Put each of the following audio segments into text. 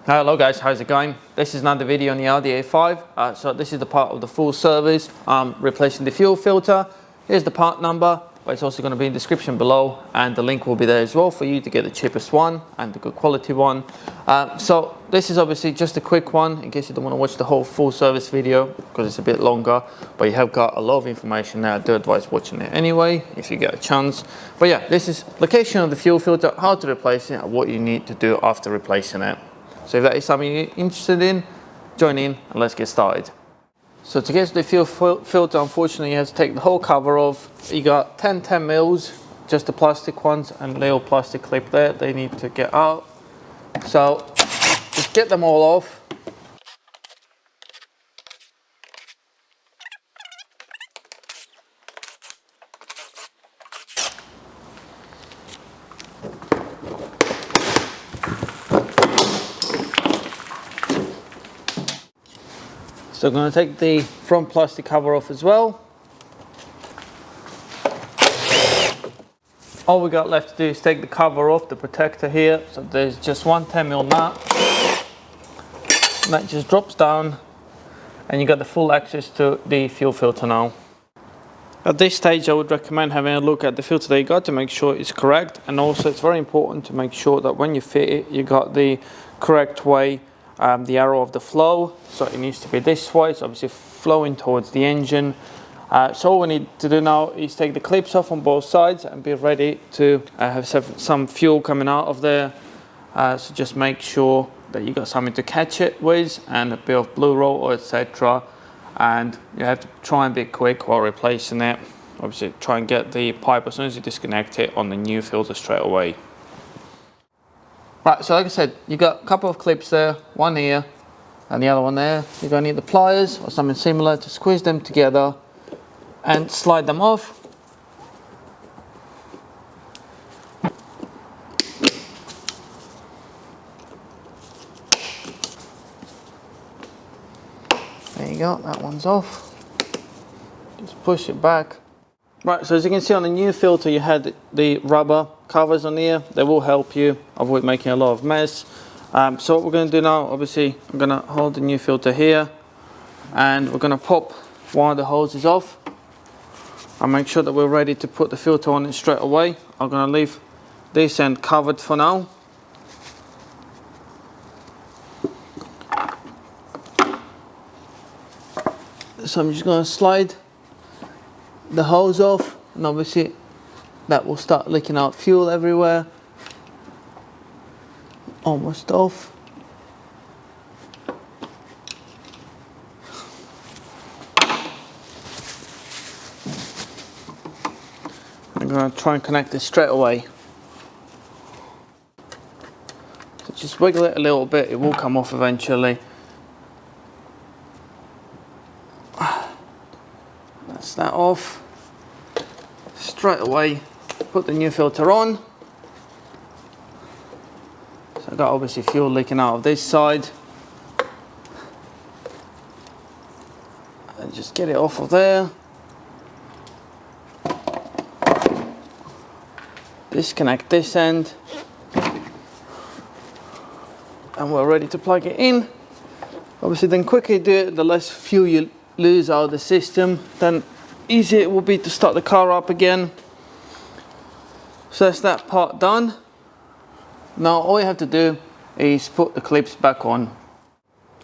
Hello guys, how's it going? This is another video on the Audi A5. So this is the part of the full service, replacing the fuel filter. Here's the part number, but it's also going to be in the description below, and the link will be there as well for you to get the cheapest one and the good quality one. So this is obviously just a quick one in case you don't want to watch the whole full service video because it's a bit longer, but you have got a lot of information there. I do advise watching it anyway if you get a chance. But yeah, this is location of the fuel filter, how to replace it, and what you need to do after replacing it. So if that is something you're interested in, join in and let's get started. So to get to the fuel filter, unfortunately, you have to take the whole cover off. You got 10 mils, just the plastic ones, and little plastic clip there. They need to get out. So just get them all off. So I'm going to take the front plastic cover off as well. All we got left to do is take the cover off, the protector here. So there's just one 10mm nut. And that just drops down and you got the full access to the fuel filter now. At this stage I would recommend having a look at the filter that you got to make sure it's correct, and also it's very important to make sure that when you fit it you got the correct way, the arrow of the flow. So it needs to be this way, it's obviously flowing towards the engine. So all we need to do now is take the clips off on both sides and be ready to have some fuel coming out of there. So just make sure that you got something to catch it with and a bit of blue roll or etc. And you have to try and be quick while replacing it. Obviously try and get the pipe as soon as you disconnect it on the new filter straight away. Right, so like I said, you got a couple of clips there, one here and the other one there. You're going to need the pliers or something similar to squeeze them together and slide them off. There you go, that one's off. Just push it back. Right, so as you can see on the new filter you had the rubber covers on here. They will help you avoid making a lot of mess. So what we're going to do now, obviously I'm going to hold the new filter here and we're going to pop one of the hoses off and make sure that we're ready to put the filter on it straight away. I'm going to leave this end covered for now. So I'm just going to slide the hose off, and obviously that will start leaking out fuel everywhere. Almost off. I'm going to try and connect this straight away. So just wiggle it a little bit, it will come off eventually. That's that off. Straight away put the new filter on. So I've got obviously fuel leaking out of this side. And just get it off of there. Disconnect this end. And we're ready to plug it in. Obviously the quicker you do it, the less fuel you lose out of the system, then easier it will be to start the car up again. So that's that part done. Now all you have to do is put the clips back on.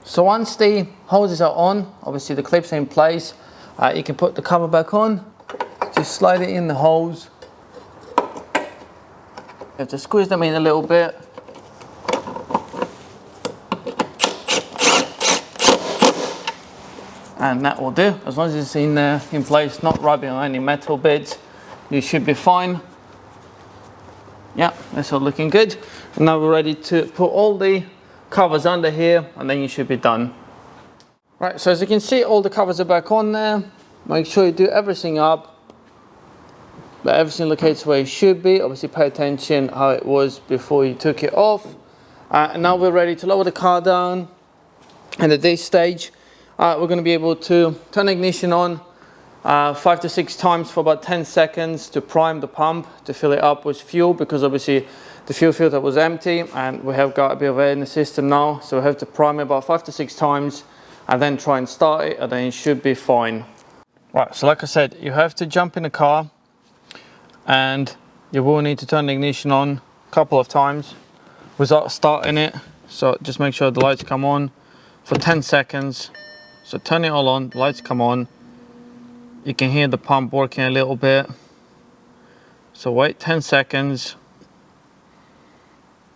So once the hoses are on, obviously the clips are in place, you can put the cover back on. Just slide it in the hose. You have to squeeze them in a little bit. And that will do. As long as it's in place, not rubbing on any metal bits, you should be fine. Yeah, that's all looking good. And now we're ready to put all the covers under here, and then you should be done. Right, so as you can see, all the covers are back on there. Make sure you do everything up, that everything locates where it should be. Obviously pay attention how it was before you took it off. And now we're ready to lower the car down. And at this stage, we're going to be able to turn the ignition on 5 to 6 times for about 10 seconds to prime the pump to fill it up with fuel, because obviously the fuel filter was empty, and we have got a bit of air in the system now, so we have to prime it about 5 to 6 times and then try and start it, and then it should be fine. Right, so like I said, you have to jump in the car and you will need to turn the ignition on a couple of times without starting it. So just make sure the lights come on for 10 seconds. So turn it all on, the lights come on. You can hear the pump working a little bit. So wait 10 seconds.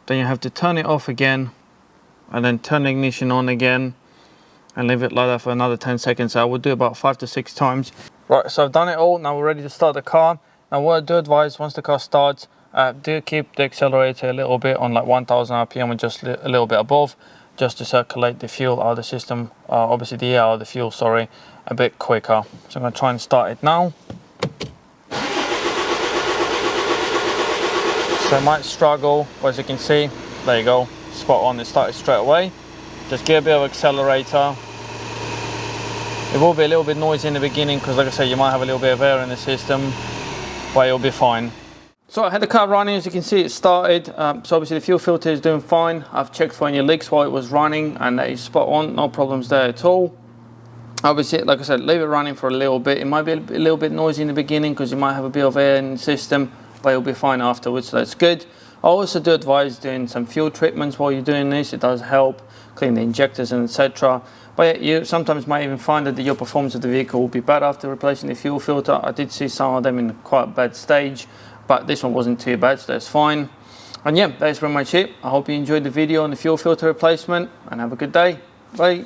Then you have to turn it off again and then turn the ignition on again and leave it like that for another 10 seconds. So I would do about 5 to 6 times. Right, so I've done it all. Now we're ready to start the car. Now what I do advise, once the car starts, do keep the accelerator a little bit on like 1000 RPM and just a little bit above, just to circulate the fuel out of the system, obviously the air out of the fuel, sorry, a bit quicker. So I'm going to try and start it now. So I might struggle, but as you can see, there you go, spot on, it started straight away. Just give a bit of accelerator. It will be a little bit noisy in the beginning because, like I said, you might have a little bit of air in the system, but it'll be fine. So I had the car running, as you can see it started. So obviously the fuel filter is doing fine. I've checked for any leaks while it was running and that is spot on, no problems there at all. Obviously, like I said, leave it running for a little bit. It might be a little bit noisy in the beginning because you might have a bit of air in the system, but it'll be fine afterwards, so that's good. I also do advise doing some fuel treatments while you're doing this. It does help clean the injectors and etc. But you sometimes might even find that your performance of the vehicle will be better after replacing the fuel filter. I did see some of them in quite a bad stage, but this one wasn't too bad, so that's fine. And yeah, that's pretty much it. I hope you enjoyed the video on the fuel filter replacement, and have a good day. Bye.